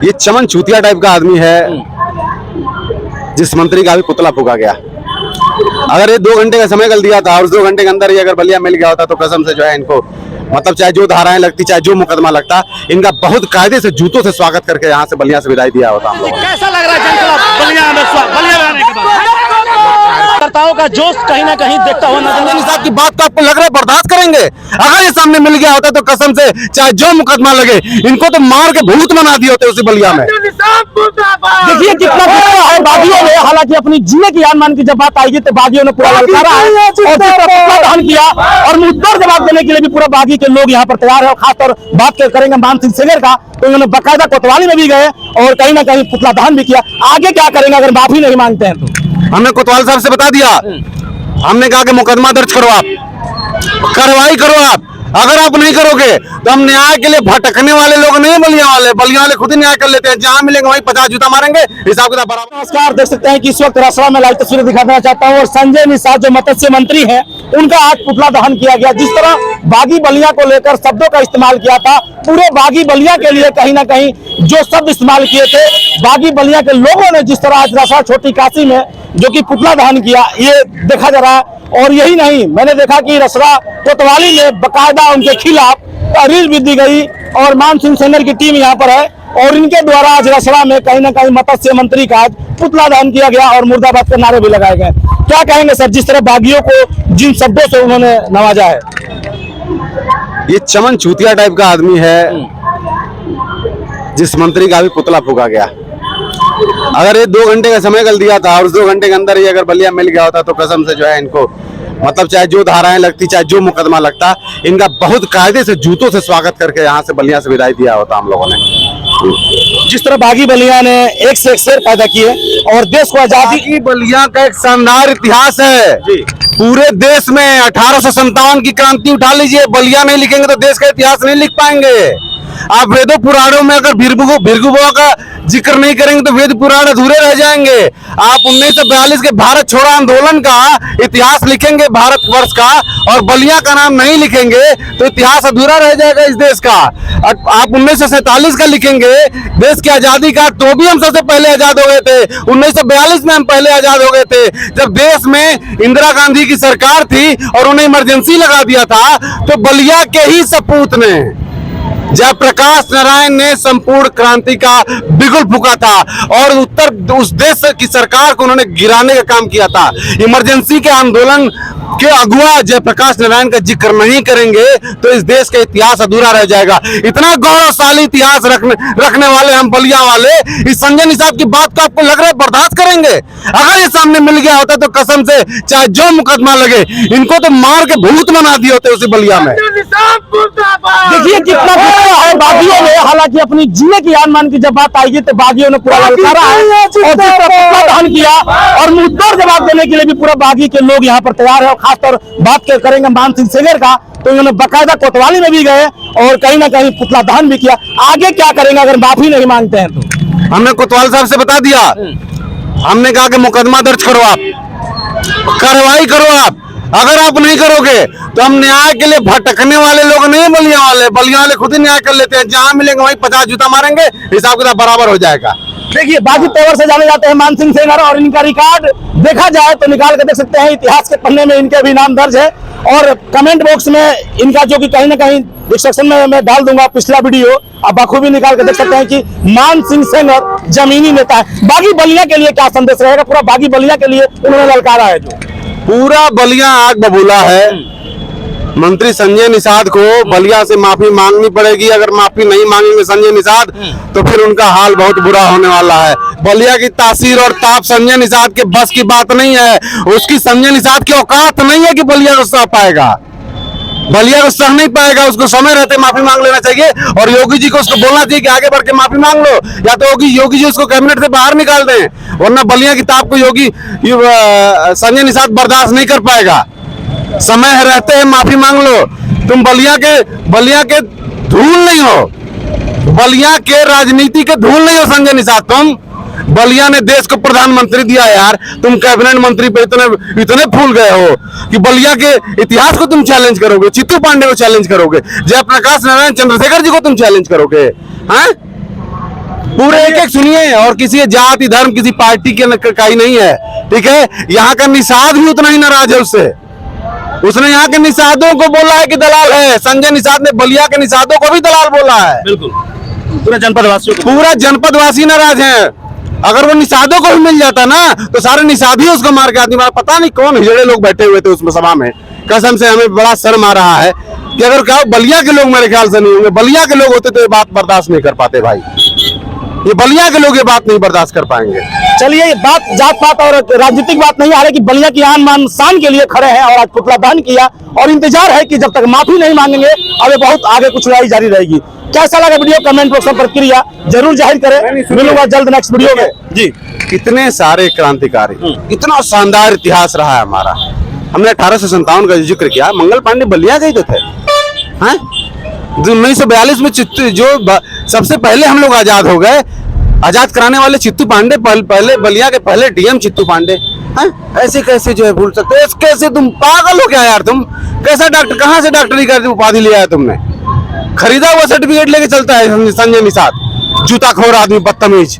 ये चमन चूतिया टाइप का आदमी है जिस मंत्री का भी पुतला फूका गया। अगर ये 2 घंटे का समय कर दिया था और उस 2 घंटे के अंदर ही अगर बलिया मिल गया होता तो कसम से जो है इनको मतलब चाहे जो धाराएं लगती चाहे जो मुकदमा लगता इनका बहुत कायदे से जूतों से स्वागत करके यहाँ से बलिया से विदाई दिया होता हम लोगों ने। कैसा लग रहा है बलिया में आने के बाद कार्यकर्ताओं का जोश कहीं ना कहीं देखता हुआ नजर साहब की बात को आपको लग रहा है बर्दाश्त करेंगे? अगर ये सामने मिल गया होता तो कसम से चाहे जो मुकदमा लगे इनको तो मार के भूत बना दिए होते उसी बलिया में। देखिए कितना है बागियों ने, हालांकि अपनी जीने की मान की जब बात आएगी तो बागियों ने पूरा ललकारा है और दहन किया और मुद्दों जवाब देने के लिए भी पूरा बागी के लोग यहाँ पर तैयार है। और खासतौर बात करेंगे मान सिंह सेंगर का, तो उन्होंने बाकायदा कोतवाली में भी गए और कहीं ना कहीं पुतला दहन भी किया। आगे क्या करेंगे अगर माफी नहीं मांगते हैं तो? हमने कोतवाल साहब से बता दिया, हमने कहा कि मुकदमा दर्ज करो, आप कार्रवाई करो। आप अगर आप नहीं करोगे तो हम न्याय के लिए भटकने वाले लोग नहीं, बलिया वाले खुद ही न्याय कर लेते हैं। जहां मिलेंगे वहीं 50 जूता मारेंगे, हिसाब किताब बराबर। नमस्कार, देख सकते हैं कि इस वक्त रसवा में लाइव तस्वीरें दिखाना चाहता हूं और संजय निषाद जो मत्स्य मंत्री हैं उनका आज पुतला दहन किया गया। जिस तरह बागी बलिया को लेकर शब्दों का इस्तेमाल किया था, पूरे बागी बलिया के लिए कहीं ना कहीं जो शब्द इस्तेमाल किए थे बागी बलिया के लोगों ने, जिस तरह आज रसवा छोटी काशी में जो कि पुतला दहन किया, ये देखा जा रहा है। और यही नहीं, मैंने देखा कि रसवा कोतवाली में बकायदा उनके खिलाफ तहरीर भी दी गई और मान सिंह सेंगर की टीम यहाँ पर है और इनके द्वारा आज रसवा में कहीं ना कहीं मत्स्य मंत्री का आज पुतला दहन किया गया और मुर्दाबाद के नारे भी लगाए गए। क्या कहेंगे सर, जिस तरह बागियों को जिन शब्दों से उन्होंने नवाजा है? ये चमन चूतिया टाइप का आदमी है जिस मंत्री का भी पुतला फूका गया। अगर ये 2 घंटे का समय कर दिया था और उस 2 घंटे के अंदर ही अगर बलिया मिल गया होता तो कसम से जो है इनको मतलब चाहे जो धाराएं लगती चाहे जो मुकदमा लगता इनका बहुत कायदे से जूतों से स्वागत करके यहाँ से बलिया से विदाई दिया होता हम लोगों ने। जिस तरह बागी बलिया ने एक से एक शेर पैदा किए और देश को आजादी की बलिया का एक शानदार इतिहास है पूरे देश में। 1857 की क्रांति उठा लीजिए, बलिया नहीं लिखेंगे तो देश का इतिहास नहीं लिख पाएंगे। आप वेदों पुराणों में अगर भीरगुबुआ का जिक्र नहीं करेंगे तो वेद पुराण अधूरे रह जाएंगे। आप 1942 के भारत छोड़ो आंदोलन का इतिहास लिखेंगे भारतवर्ष का और बलिया का नाम नहीं लिखेंगे तो इतिहास अधूरा रह जाएगा इस देश का। आप 1947 का लिखेंगे देश की आजादी का, तो भी हम सबसे पहले आजाद हो गए थे। 1942 में हम पहले आजाद हो गए थे जब देश में इंदिरा गांधी की सरकार थी और उन्हें इमरजेंसी लगा दिया था। तो बलिया के ही सपूत ने जयप्रकाश नारायण ने संपूर्ण क्रांति का बिगुल फूका था और उस देश की सरकार को उन्होंने गिराने का काम किया था। इमरजेंसी के आंदोलन के अगुआ जयप्रकाश नारायण का जिक्र नहीं करेंगे तो इस देश का इतिहास अधूरा रह जाएगा। इतना गौरवशाली इतिहास रखने वाले हम बलिया वाले इस संजय निषाद की बात को आपको लग रहा है बर्दाश्त करेंगे? अगर ये सामने मिल गया होता तो कसम से चाहे जो मुकदमा लगे इनको तो मार के भूत बना दिए होते उसी बलिया में। देखिए कितना है बागियों ने, हालांकि अपनी जीने की मान की जब बात आएगी तो बागियों ने पूरा ललकारा है और पुतला दहन किया और मुद्दों जवाब देने के लिए भी पूरा बागी के लोग यहाँ पर तैयार है। और खासतौर बात करेंगे मान सिंह सेंगर का, तो उन्होंने बाकायदा कोतवाली में भी गए और कहीं ना कहीं पुतला दहन भी किया। आगे क्या करेंगे अगर माफी नहीं मांगते हैं तो? हमने कोतवाल साहब से बता दिया, हमने कहा कि मुकदमा दर्ज करो, आप कार्रवाई करो। आप अगर आप नहीं करोगे तो हम न्याय के लिए भटकने वाले लोग नहीं, बलिया वाले खुद ही न्याय कर लेते हैं। जहां मिलेंगे वहीं 50 जूता मारेंगे, हिसाब किताब बराबर हो जाएगा। देखिए बागी तेवर से जाने जाते हैं मान सिंह सेंगर और इनका रिकॉर्ड देखा जाए तो निकाल के देख सकते हैं, इतिहास के पन्ने में इनके भी नाम दर्ज है। और कमेंट बॉक्स में इनका जो कि कहीं ना कहीं डिस्क्रिप्शन में मैं डाल दूंगा पिछला वीडियो, आप बखूबी निकाल के देख सकते हैं कि मान सिंह सेंगर जमीनी नेता है। बागी बलिया के लिए क्या संदेश रहेगा? पूरा बागी बलिया के लिए उन्होंने ललकारा है, जो पूरा बलिया आग बबूला है। मंत्री संजय निषाद को बलिया से माफी मांगनी पड़ेगी। अगर माफी नहीं मांगेंगे संजय निषाद तो फिर उनका हाल बहुत बुरा होने वाला है। बलिया की तासीर और ताप संजय निषाद के बस की बात नहीं है। उसकी संजय निषाद की औकात नहीं है कि बलिया को सह पाएगा, बलिया को सह नहीं पाएगा। उसको समय रहते माफी मांग लेना चाहिए और योगी जी को उसको बोलना चाहिए कि आगे बढ़ के माफी मांग लो, या तो योगी जी उसको कैबिनेट से बाहर निकाल दें, वरना बलिया की ताप को संजय निषाद बर्दाश्त नहीं कर पाएगा। समय रहते हैं माफी मांग लो। तुम बलिया के धूल नहीं हो, बलिया के राजनीति के धूल नहीं हो संजय निषाद। तुम बलिया ने देश को प्रधानमंत्री दिया यार, तुम कैबिनेट मंत्री पे इतने फूल गए हो कि बलिया के इतिहास को तुम चैलेंज करोगे, चित्तू पांडे को चैलेंज करोगे, जयप्रकाश नारायण चंद्रशेखर जी को तुम चैलेंज करोगे। हाँ पूरे एक एक सुनिए, और किसी जाति धर्म किसी पार्टी के का ही नहीं है, ठीक है। यहाँ का निषाद भी उतना ही नाराज है उससे। उसने यहाँ के निषादों को बोला है कि दलाल है। संजय निषाद ने बलिया के निषादों को भी दलाल बोला है। बिल्कुल, पूरे जनपद वासियों को, पूरा जनपदवासी नाराज है। अगर वो निषादों को भी मिल जाता ना तो सारे निषाद ही उसको मार के आदमी। पता नहीं कौन हिजड़े लोग बैठे हुए थे उसमें सभा में। कसम से हमें बड़ा शर्म आ रहा है कि अगर क्या बलिया के लोग मेरे ख्याल से नहीं होंगे, बलिया के लोग होते तो ये बात बर्दाश्त नहीं कर पाते भाई। ये बलिया के लोग ये बात नहीं बर्दाश्त कर पाएंगे। चलिए, ये बात जात पात और राजनीतिक बात नहीं, हालांकि बलिया की आन मान शान के लिए खड़े हैं और आज पुतला दहन किया और इंतजार है कि जब तक माफी नहीं मांगेंगे अभी बहुत आगे कुछ लड़ाई जारी रहेगी। कैसा लगा वीडियो, कमेंट बॉक्स में प्रतिक्रिया जरूर जाहिर करें। मिलूंगा जल्द नेक्स्ट वीडियो में जी। कितने सारे क्रांतिकारी, इतना शानदार इतिहास रहा है हमारा। हमने 1857 का जिक्र किया, मंगल पांडे बलिया गए तो थे। 1942 में जो सबसे पहले हम लोग आजाद हो गए, आजाद कराने वाले चित्तू पांडे, पहले बलिया के पहले डीएम चित्तू पांडे। ऐसे कैसे जो है भूल सकते? कैसे तुम पागल हो क्या यार? तुम कैसा डॉक्टर, कहाँ से डॉक्टरी कर उपाधि लिया है तुमने? खरीदा हुआ सर्टिफिकेट लेके चलता है संजय निषाद, जूताखोर आदमी, बदतमीज।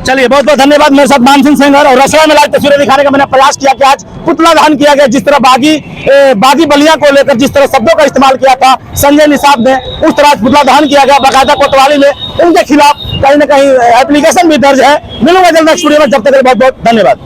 चलिए, बहुत बहुत धन्यवाद। मेरे साथ मानसिंह सेंगर और रसोई में लाइव तस्वीरें दिखाने का मैंने प्रयास किया कि आज पुतला दहन किया गया। जिस तरह बागी बलिया को लेकर जिस तरह शब्दों का इस्तेमाल किया था संजय निषाद ने, उस तरह आज पुतला दहन किया गया। बाकायदा कोतवाली में उनके खिलाफ कहीं न कहीं एप्लीकेशन भी दर्ज है। मिलूंगा जल्द नेक्स्ट वीडियो में, जब तक बहुत बहुत धन्यवाद।